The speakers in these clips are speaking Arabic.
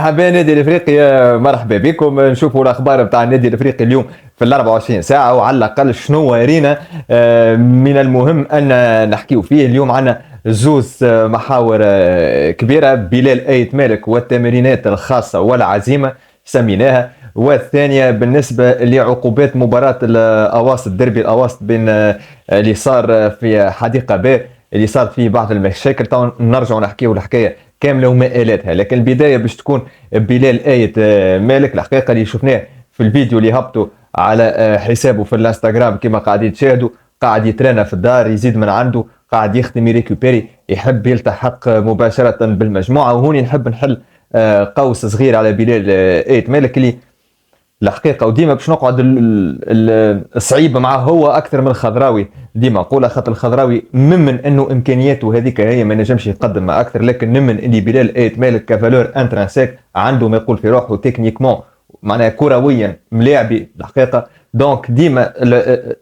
مرحبا نادي الافريقي، مرحبا بكم. نشوفوا الاخبار بتاع النادي الافريقي اليوم في ال 24 ساعه، وعلى الاقل شنو رينا من المهم ان نحكيو فيه اليوم. عنا زوز محاور كبيره: بلال ايت مالك والتمرينات الخاصه والعزيمه سميناها، والثانيه بالنسبه لعقوبات مباراه الاواسط، ديربي الاواسط بين اللي صار في حديقه باء، اللي صار فيه بعض المشاكل. طبعا نرجعوا نحكيو الحكايه كامله وما الاتها، لكن البدايه باش تكون بلال ايت مالك. الحقيقه اللي شفناه في الفيديو اللي هبطوا على حسابه في الانستغرام كما قاعدين تشاهدوا، قاعد يترنى في الدار، يزيد من عنده، قاعد يخدم يريكوبيري، يحب يلتحق مباشره بالمجموعه. وهوني نحب نحل قوس صغير على بلال ايت مالك، اللي الحقيقه وديما باش نقعد الصعيب معاه هو اكثر من الخضراوي. ديما نقولها خاطر الخضراوي ممن انه امكانياته هذيك هي ما نجمش يقدم ما اكثر، لكن نمن اللي بلال ايت مالك كفالور انترانسيك عنده ما يقول في روحه تكنيكمون، معناها كرويا ملاعبي الحقيقه. دونك ديما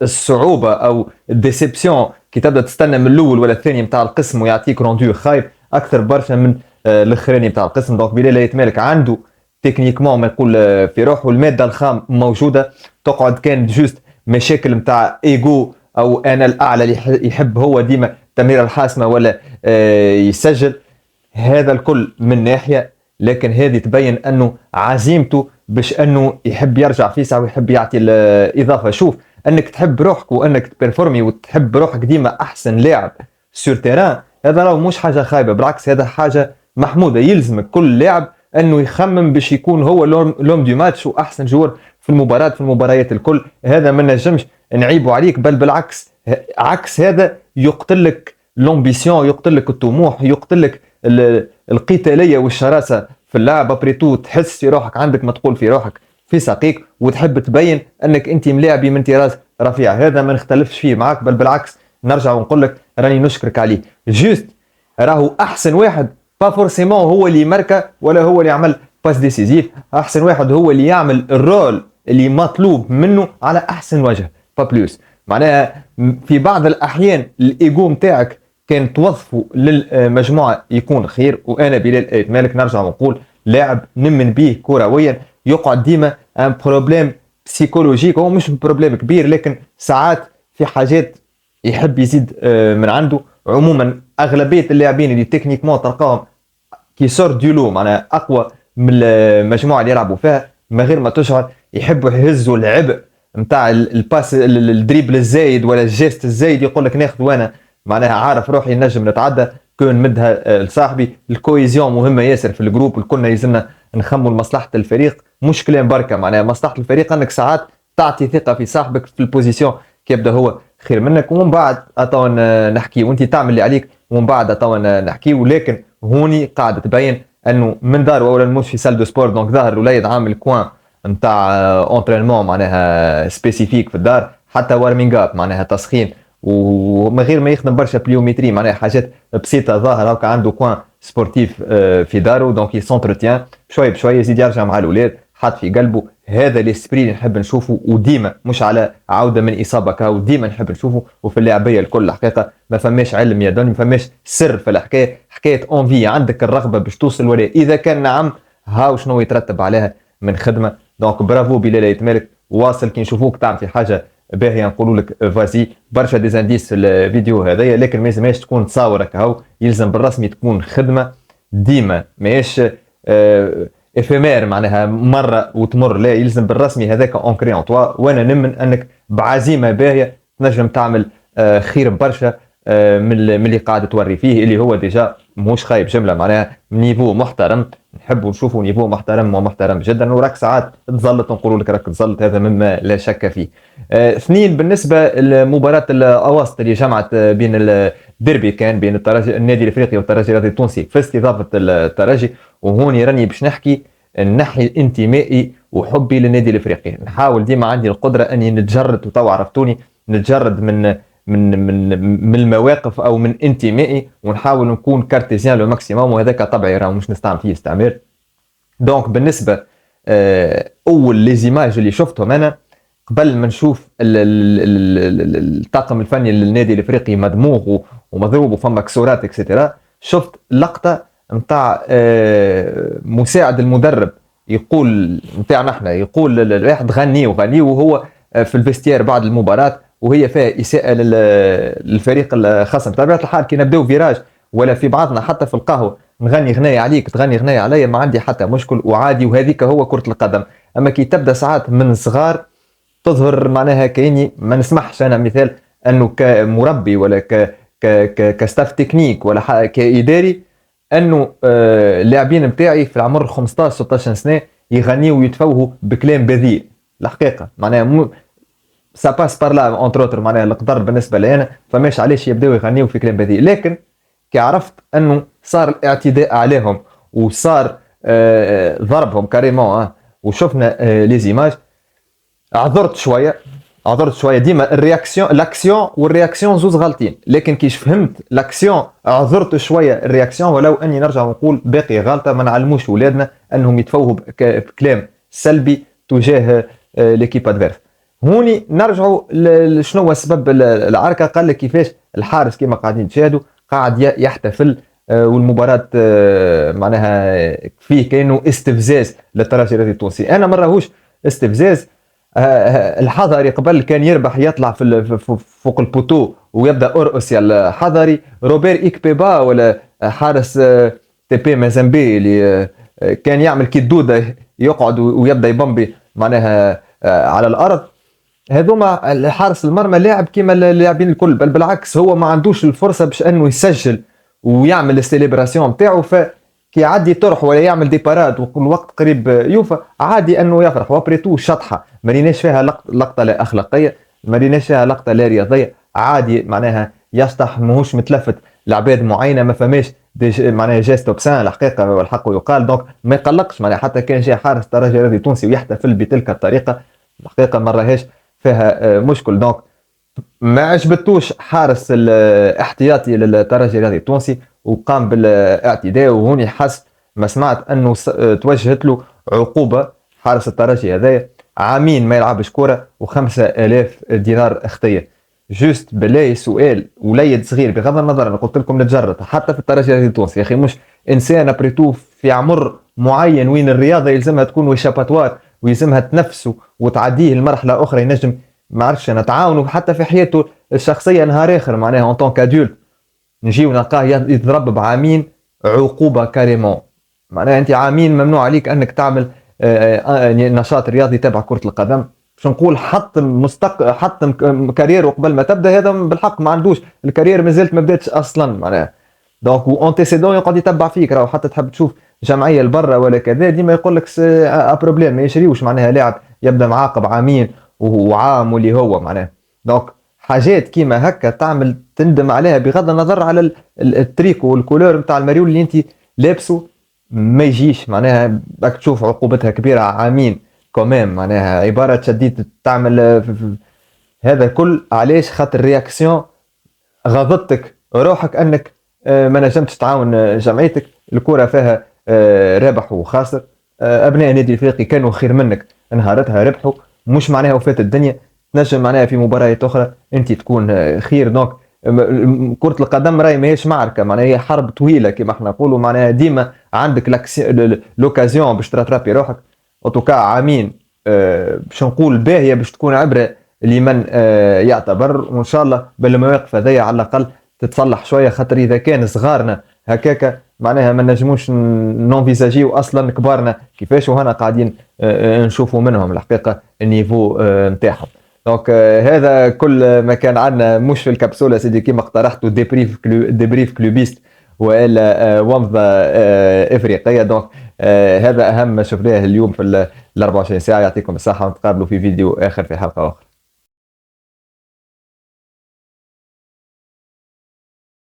الصعوبه او الديسيبسيون كي تبدا تستنى من الاول ولا الثاني نتاع القسم ويعطيك روندو خايب اكثر برشا من الاخراني نتاع القسم. دونك بلال ايت مالك عنده تكنيكمون ما يقول في روحه، الماده الخام موجوده. تقعد كان جوست مشاكل نتاع ايجو او انا الاعلى اللي يحب هو ديما التمريره الحاسمه ولا يسجل. هذا الكل من ناحيه، لكن هذه تبين انه عزيمته باش انه يحب يرجع فيسع ويحب يعطي الاضافه. شوف، انك تحب روحك وانك تبرفورمي وتحب روحك ديما احسن لاعب سور تيران، هذا راهو مش حاجه خايبه، بالعكس هذا حاجه محموده. يلزمك كل لاعب انه يخمم باش يكون هو لوم دي ماتش واحسن جور في المباراه، في المباريات الكل. هذا ما نجمش نعيبوا عليك، بل بالعكس، عكس هذا يقتل لك لومبيسيون، يقتل لك الطموح، يقتل لك القتاليه والشراسه في اللعب. ابريتو تحس في روحك، عندك ما تقول في روحك في ساقيك، وتحب تبين انك انت ملاعبي من طراز رفيع. هذا ما نختلفش فيه معك، بل بالعكس نرجع ونقول لك راني نشكرك عليه. جوست راهو احسن واحد با فورسيمون هو اللي ماركا ولا هو اللي يعمل باس ديسيزيف، احسن واحد هو اللي يعمل الرول اللي مطلوب منه على احسن وجه، با بلوس. معناها في بعض الاحيان الايجو نتاعك كان توظفه للمجموعه يكون خير. وانا بلال ايت مالك نرجع ونقول لاعب نمن به كرويا، يقعد ديما ان بروبليم بسيكولوجيك، هو مش بروبليم كبير لكن ساعات في حاجات يحب يزيد من عنده. عموما اغلبيه اللاعبين اللي تكنيكمون تلقاهم كي سور ديلو معناها اقوى من المجموعه اللي يلعبوا فيها، من غير ما تشعر يحبوا يهزوا العبء نتاع الباس، الدريبل الزايد ولا الجيست الزايد، يقول لك ناخذ وانا معناها عارف روحي نجم نتعدى كون مدها لصاحبي. الكويزيون مهمه ياسر في الجروب، الكلنا يلزمنا نخموا لمصلحه الفريق، مش كلام بركه. معناها مصلحه الفريق انك ساعات تعطي ثقه في صاحبك في البوزيسيون كي يبدا هو خير منك، ومن بعد اتوا نحكي وانت تعمل اللي عليك، ومن بعد اتوا نحكي. ولكن هوني قاعده تبين انه من دار اولا مش في سال دو سبور، دونك ظهر الوليد عامل كوان نتاع اونترينمون معناها سبيسيفيك في الدار، حتى وارمينغ اب معناها تسخين، ومن غير ما يخدم برشا بليومتري، معناها حاجات بسيطه. ظاهر هكا عنده كوان سبورتيف في دارو، دونك يسونتروتيان شوي بشوي، يزيد يرجع مع الاولاد حاط في قلبه. هذا الاسبري اللي نحب نشوفه، وديما مش على عوده من اصابه كاو، ديما نحب نشوفه. وفي اللاعبيه الكل الحقيقه ما فماش علم يا دوني، ما فماش سر في الحكايه، حكايه اونفي، عندك الرغبه باش توصل ولا اذا كان نعم هاو شنو يترتب عليها من خدمه. دونك برافو بلال ايت مالك، واصل كي نشوفوك تعمل في حاجه باهيه نقولوا لك فازي. برشا ديزانديس في الفيديو هذايا، لكن ما يلزمهاش تكون تصاور هكا، يلزم بالرسمي تكون خدمه ديما، ماهيش افيمير معناها مره وتمر، لا يلزم بالرسمي هذاك اونكري اون توا. وانا نمن انك بعزيمه باهيه تنجم تعمل خير برشا من اللي قاعد توري فيه، اللي هو ديجا مش خايب جمله، معناها نيفو محترم. نحبوا نشوفوا نيفو محترم ومحترم جدا، وراك ساعات تزلط نقولوا لك راك تزلط، هذا مما لا شك فيه. اثنين، بالنسبه لمباراه الاواسط اللي جمعت بين الديربي كان بين الترجي النادي الافريقي والترجي الرياضي التونسي في استضافه الترجي. وهوني راني باش نحكي الناحيه انتمائي وحبي للنادي الافريقي. نحاول ديما عندي القدره اني نتجرد، وتوا عرفتوني نتجرد من المواقف او من انتمائي، ونحاول نكون كارتيزيان لو ماكسيموم، وهذاك طبعي راه مش نستعمل فيه استعمار. دونك بالنسبه اول لي زيماج اللي شفتهم انا قبل ما نشوف الطاقم الفني للنادي الافريقي مدموغ ومضروب وفما كسورات اكسترا، شفت لقطه نتاع مساعد المدرب يقول نتاعنا احنا، يقول للواحد غني وهو في الفيستير بعد المباراه وهي فيها اساءه للفريق الخصم. بطبيعه الحال كي نبداو فيراج ولا في بعضنا حتى في القهوه نغني غنايه عليك تغني غنايه عليا، ما عندي حتى مشكل وعادي، وهذيك هو كره القدم. اما كي تبدا ساعات من صغار تظهر معناها كاني ما نسمحش انا مثال انه كمربي ولا كستاف تكنيك ولا كاداري انه اللاعبين نتاعي في العمر 15 16 سنه يغنيوا ويتفوهوا بكلام بذيء. الحقيقه معناها سا باس بار لا اونتر اوتر، معناها القدر بالنسبه لي انا فماش علاش يبداو يغنيوا في كلام بذيء. لكن كي عرفت انه صار الاعتداء عليهم وصار ضربهم كاريمون وشفنا لي زيماج، عذرت شويه. ديما الرياكسيون لاكسيون والرياكسيون زوز غالطين، لكن كيش فهمت لاكسيون عذرت شويه الرياكسيون، ولو اني نرجع ونقول باقي غلطه ما نعلموش ولادنا انهم يتفوهوا بكلام سلبي تجاه ليكيب ادفيرس. هوني نرجعوا شنو هو سبب العركه. قال لك كيفاش الحارس كما قاعدين تشاهدوا قاعد يحتفل والمباراه معناها فيه كانه استفزاز للترجي الرياضي التونسي. انا ما راهوش استفزاز. الحضري قبل كان يربح يطلع في فوق البوتو ويبدا ارقص يا الحضري. روبير إيكبيبا ولا حارس تي بي مازامبي اللي كان يعمل كي الدوده يقعد ويبدا يبمبي معناها على الارض. هذوما الحارس المرمى لاعب كيما اللاعبين الكل، بل بالعكس هو ما عندوش الفرصه باش انه يسجل ويعمل السيليبراسيون نتاعو. كي يعدي طرح ولا يعمل دي باراد وكل وقت قريب يوفى عادي انه يفرح. وابريتو شطحه ما ريناش فيها لقطه لا اخلاقيه، ما ريناش فيها لقطه لا رياضيه، عادي معناها يشطح ماهوش متلفت لعباد معينه، ما فماش معناها جيست اوبسان الحقيقه والحق يقال. دونك ما يقلقش معناها حتى كان جاي حارس الترجي الرياضي التونسي ويحتفل بتلك الطريقه الحقيقه ما راهيش فيها مشكل. دونك ما عجبتوش حارس الاحتياطي للترجي الرياضي التونسي وقام بالاعتداء، وهوني حس ما سمعت انه توجهت له عقوبه. حارس الترجي هذايا عامين ما يلعبش كوره و5000 دينار اختيه. جوست بالله سؤال وليد صغير بغض النظر انا قلت لكم نتجرد حتى في الترجي الرياضي التونسي يا اخي، مش انسان ابريتو في عمر معين وين الرياضه يلزمها تكون وشاباتوار ويلزمها تنفسه وتعديه لمرحله اخرى ينجم ما عرفش نتعاونوا حتى في حياته الشخصيه نهار اخر معناها اون طون كادولت نجيو نلقاه يضرب بعامين عقوبه كاريمون. معناها انت عامين ممنوع عليك انك تعمل نشاط رياضي تبع كره القدم. باش نقول حطم كارير قبل ما تبدا، هذا بالحق ما عندوش الكارير مازالت ما بداتش اصلا معناها. دونك اونتيسيدون يقعد يتبع فيك، راهو حتى تحب تشوف جمعيه لبرا ولا كذا ديما يقول لك بروبليم ما يشريوش معناها لاعب يبدا معاقب عامين وعام واللي هو معناها. دونك حاجات كيما هكا تعمل تندم عليها بغض النظر على التريكو والكولور نتاع الماريول اللي انت لابسه ما يجيش معناها راك تشوف عقوبتها كبيره عامين كومام معناها عباره تشديد تعمل هذا كل علاش خاطر رياكسيون غضبتك روحك انك ما نجمتش تعاون جمعيتك. الكره فيها رابح وخاسر، ابناء النادي الافريقي كانوا خير منك نهارتها ربحوا، مش معناها وفات الدنيا تنجم معناها في مباريات اخرى انت تكون خير. دونك كرة القدم راهي ماهيش معركة معناها هي حرب طويلة كما احنا نقولوا معناها ديما عندك لوكازيون باش تراترابي روحك. اوتوكا عامين باش نقول باهية باش تكون عبرة لمن يعتبر، وان شاء الله بالمواقف هذيا على الاقل تتصلح شوية، خاطر اذا كان صغارنا هكاكا معناها ما نجموش نونفيزاجيو اصلا كبارنا كيفاش وهنا قاعدين نشوفوا منهم الحقيقة النيفو نتاعهم. دونك هذا كل ما كان عندنا مش في الكبسوله سيدي كيما اقترحتوا ديبريف كلوبيست والا ومضه افريقيه. دونك هذا اهم ما شفناه اليوم في ال 24 ساعه. يعطيكم الصحه ونتقابلوا في فيديو اخر في حلقه اخرى.